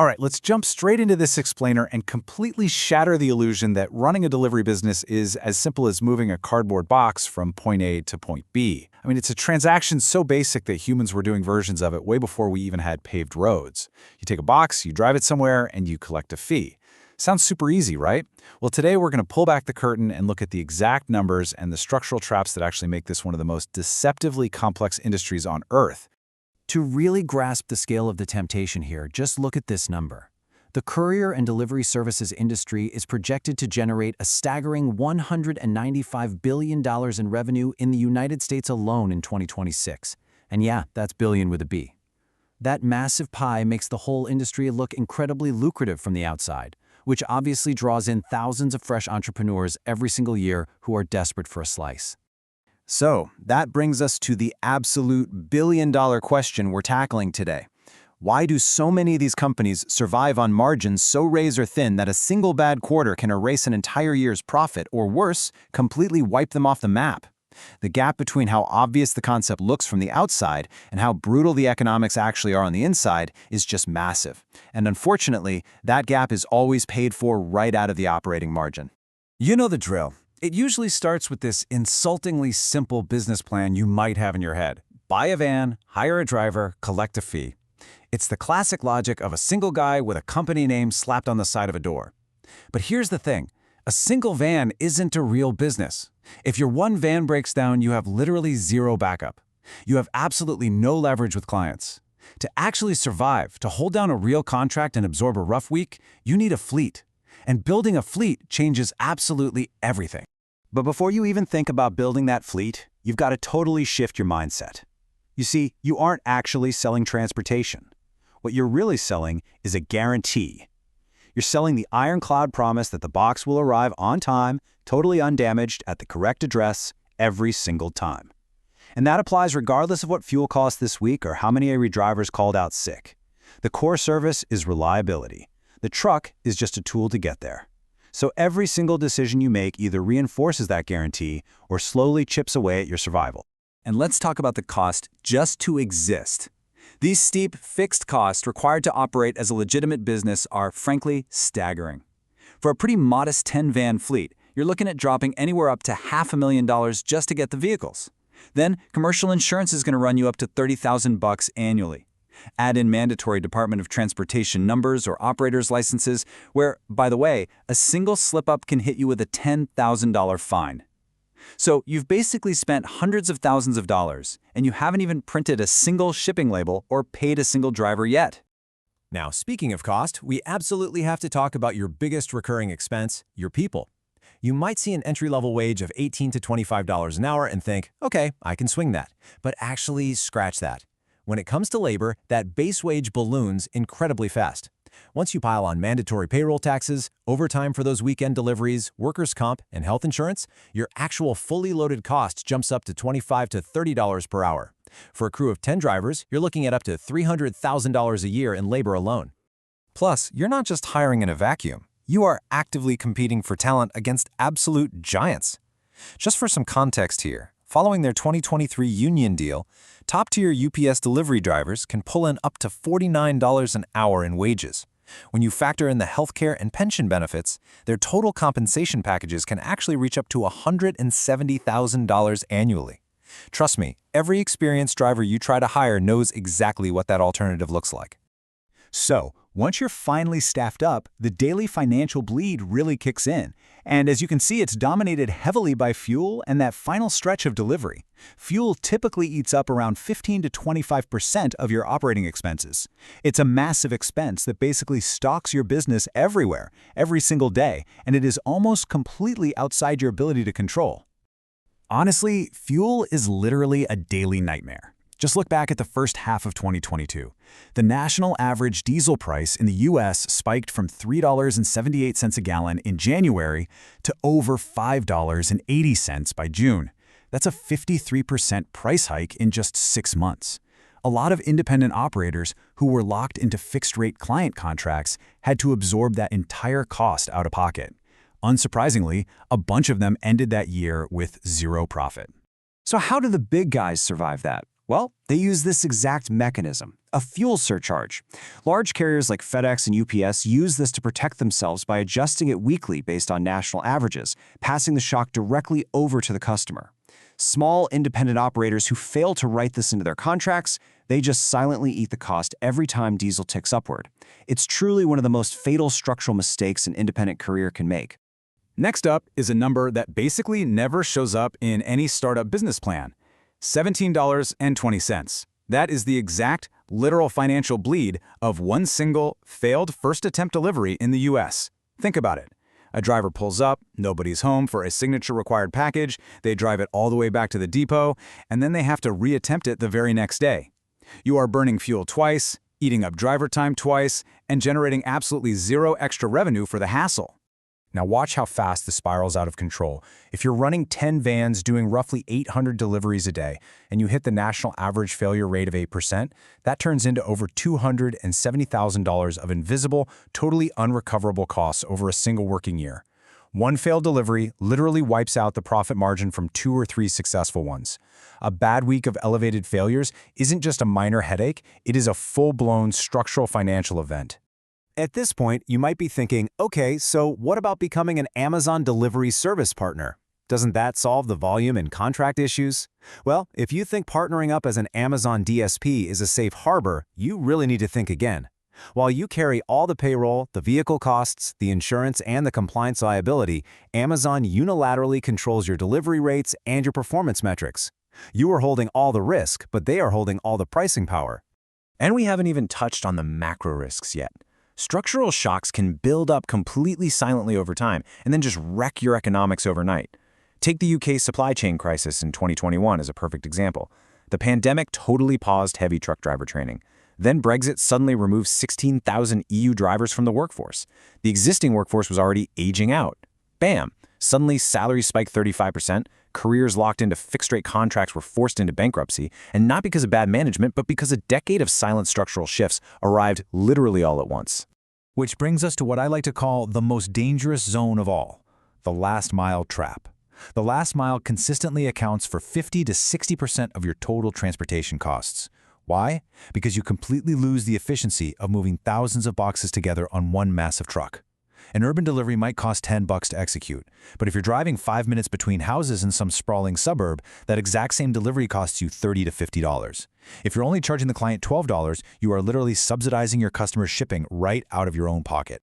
All right, let's jump straight into this explainer and completely shatter the illusion that running a delivery business is as simple as moving a cardboard box from point A to point B. I mean, it's a transaction so basic that humans were doing versions of it way before we even had paved roads. You take a box, you drive it somewhere, and you collect a fee. Sounds super easy, right? Well, today we're going to pull back the curtain and look at the exact numbers and the structural traps that actually make this one of the most deceptively complex industries on Earth. To really grasp the scale of the temptation here, just look at this number. The courier and delivery services industry is projected to generate a staggering $195 billion in revenue in the United States alone in 2026. And yeah, that's billion with a B. That massive pie makes the whole industry look incredibly lucrative from the outside, which obviously draws in thousands of fresh entrepreneurs every single year who are desperate for a slice. So, that brings us to the absolute billion-dollar question we're tackling today. Why do so many of these companies survive on margins so razor-thin that a single bad quarter can erase an entire year's profit, or worse, completely wipe them off the map? The gap between how obvious the concept looks from the outside and how brutal the economics actually are on the inside is just massive. And unfortunately, that gap is always paid for right out of the operating margin. You know the drill. It usually starts with this insultingly simple business plan you might have in your head. Buy a van, hire a driver, collect a fee. It's the classic logic of a single guy with a company name slapped on the side of a door. But here's the thing. A single van isn't a real business. If your one van breaks down, you have literally zero backup. You have absolutely no leverage with clients. To actually survive, to hold down a real contract and absorb a rough week, you need a fleet. And building a fleet changes absolutely everything. But before you even think about building that fleet, you've got to totally shift your mindset. You see, you aren't actually selling transportation. What you're really selling is a guarantee. You're selling the ironclad promise that the box will arrive on time, totally undamaged, at the correct address every single time. And that applies regardless of what fuel costs this week or how many drivers called out sick. The core service is reliability. The truck is just a tool to get there. So every single decision you make either reinforces that guarantee or slowly chips away at your survival. And let's talk about the cost just to exist. These steep, fixed costs required to operate as a legitimate business are, frankly, staggering. For a pretty modest 10-van fleet, you're looking at dropping anywhere up to $500,000 just to get the vehicles. Then, commercial insurance is going to run you up to $30,000 annually. Add in mandatory Department of Transportation numbers or operators licenses, where, by the way, a single slip-up can hit you with a $10,000 fine. So you've basically spent hundreds of thousands of dollars, and you haven't even printed a single shipping label or paid a single driver yet. Now, speaking of cost, we absolutely have to talk about your biggest recurring expense, your people. You might see an entry-level wage of $18 to $25 an hour and think, okay, I can swing that. But actually, scratch that. When it comes to labor, that base wage balloons incredibly fast. Once you pile on mandatory payroll taxes, overtime for those weekend deliveries, workers' comp, and health insurance, your actual fully loaded cost jumps up to $25 to $30 per hour. For a crew of 10 drivers, you're looking at up to $300,000 a year in labor alone. Plus, you're not just hiring in a vacuum. You are actively competing for talent against absolute giants. Just for some context here, following their 2023 union deal, top-tier UPS delivery drivers can pull in up to $49 an hour in wages. When you factor in the healthcare and pension benefits, their total compensation packages can actually reach up to $170,000 annually. Trust me, every experienced driver you try to hire knows exactly what that alternative looks like. So, once you're finally staffed up, the daily financial bleed really kicks in. And as you can see, it's dominated heavily by fuel and that final stretch of delivery. Fuel typically eats up around 15 to 25% of your operating expenses. It's a massive expense that basically stalks your business everywhere, every single day, and it is almost completely outside your ability to control. Honestly, fuel is literally a daily nightmare. Just look back at the first half of 2022. The national average diesel price in the U.S. spiked from $3.78 a gallon in January to over $5.80 by June. That's a 53% price hike in just 6 months. A lot of independent operators who were locked into fixed-rate client contracts had to absorb that entire cost out of pocket. Unsurprisingly, a bunch of them ended that year with zero profit. So how do the big guys survive that? Well, they use this exact mechanism, a fuel surcharge. Large carriers like FedEx and UPS use this to protect themselves by adjusting it weekly based on national averages, passing the shock directly over to the customer. Small, independent operators who fail to write this into their contracts, they just silently eat the cost every time diesel ticks upward. It's truly one of the most fatal structural mistakes an independent courier can make. Next up is a number that basically never shows up in any startup business plan. $17.20. That is the exact, literal financial bleed of one single, failed first-attempt delivery in the US. Think about it. A driver pulls up, nobody's home for a signature-required package, they drive it all the way back to the depot, and then they have to reattempt it the very next day. You are burning fuel twice, eating up driver time twice, and generating absolutely zero extra revenue for the hassle. Now watch how fast the spirals out of control. If you're running 10 vans doing roughly 800 deliveries a day, and you hit the national average failure rate of 8%, that turns into over $270,000 of invisible, totally unrecoverable costs over a single working year. One failed delivery literally wipes out the profit margin from 2 or 3 successful ones. A bad week of elevated failures isn't just a minor headache, it is a full-blown structural financial event. At this point, you might be thinking, okay, so what about becoming an Amazon delivery service partner? Doesn't that solve the volume and contract issues? Well, if you think partnering up as an Amazon DSP is a safe harbor, you really need to think again. While you carry all the payroll, the vehicle costs, the insurance, and the compliance liability, Amazon unilaterally controls your delivery rates and your performance metrics. You are holding all the risk, but they are holding all the pricing power. And we haven't even touched on the macro risks yet. Structural shocks can build up completely silently over time and then just wreck your economics overnight. Take the UK's supply chain crisis in 2021 as a perfect example. The pandemic totally paused heavy truck driver training. Then Brexit suddenly removed 16,000 EU drivers from the workforce. The existing workforce was already aging out. Bam! Suddenly salaries spiked 35%, careers locked into fixed-rate contracts were forced into bankruptcy, and not because of bad management, but because a decade of silent structural shifts arrived literally all at once. Which brings us to what I like to call the most dangerous zone of all, the last mile trap. The last mile consistently accounts for 50 to 60% of your total transportation costs. Why? Because you completely lose the efficiency of moving thousands of boxes together on one massive truck. An urban delivery might cost $10 to execute, but if you're driving 5 minutes between houses in some sprawling suburb, that exact same delivery costs you $30 to $50. If you're only charging the client $12, you are literally subsidizing your customer's shipping right out of your own pocket.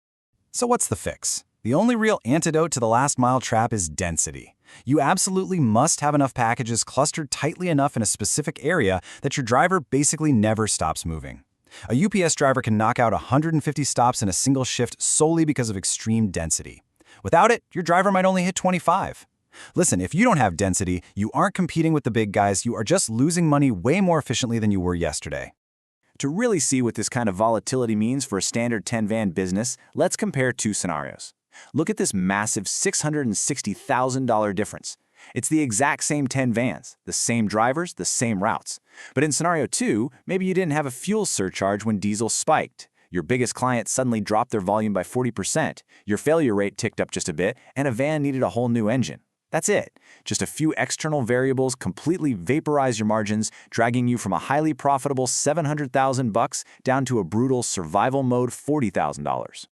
So what's the fix? The only real antidote to the last mile trap is density. You absolutely must have enough packages clustered tightly enough in a specific area that your driver basically never stops moving. A UPS driver can knock out 150 stops in a single shift solely because of extreme density. Without it, your driver might only hit 25. Listen, if you don't have density, you aren't competing with the big guys, you are just losing money way more efficiently than you were yesterday. To really see what this kind of volatility means for a standard 10-van business, let's compare 2 scenarios. Look at this massive $660,000 difference. It's the exact same 10 vans, the same drivers, the same routes. But in scenario 2, maybe you didn't have a fuel surcharge when diesel spiked. Your biggest client suddenly dropped their volume by 40%, your failure rate ticked up just a bit, and a van needed a whole new engine. That's it. Just a few external variables completely vaporize your margins, dragging you from a highly profitable $700,000 down to a brutal survival mode $40,000.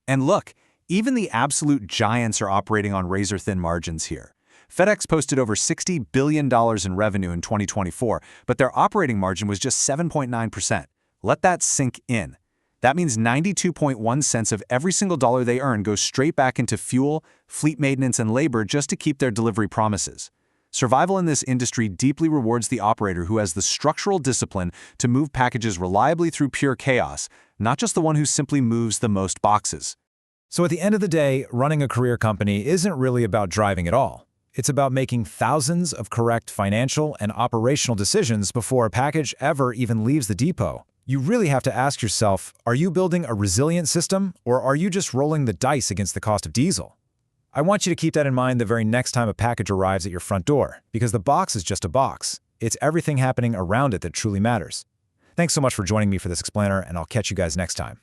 And look, even the absolute giants are operating on razor-thin margins here. FedEx posted over $60 billion in revenue in 2024, but their operating margin was just 7.9%. Let that sink in. That means 92.1 cents of every single dollar they earn goes straight back into fuel, fleet maintenance, and labor just to keep their delivery promises. Survival in this industry deeply rewards the operator who has the structural discipline to move packages reliably through pure chaos, not just the one who simply moves the most boxes. So at the end of the day, running a career company isn't really about driving at all. It's about making thousands of correct financial and operational decisions before a package ever even leaves the depot. You really have to ask yourself, are you building a resilient system, or are you just rolling the dice against the cost of diesel? I want you to keep that in mind the very next time a package arrives at your front door, because the box is just a box. It's everything happening around it that truly matters. Thanks so much for joining me for this explainer, and I'll catch you guys next time.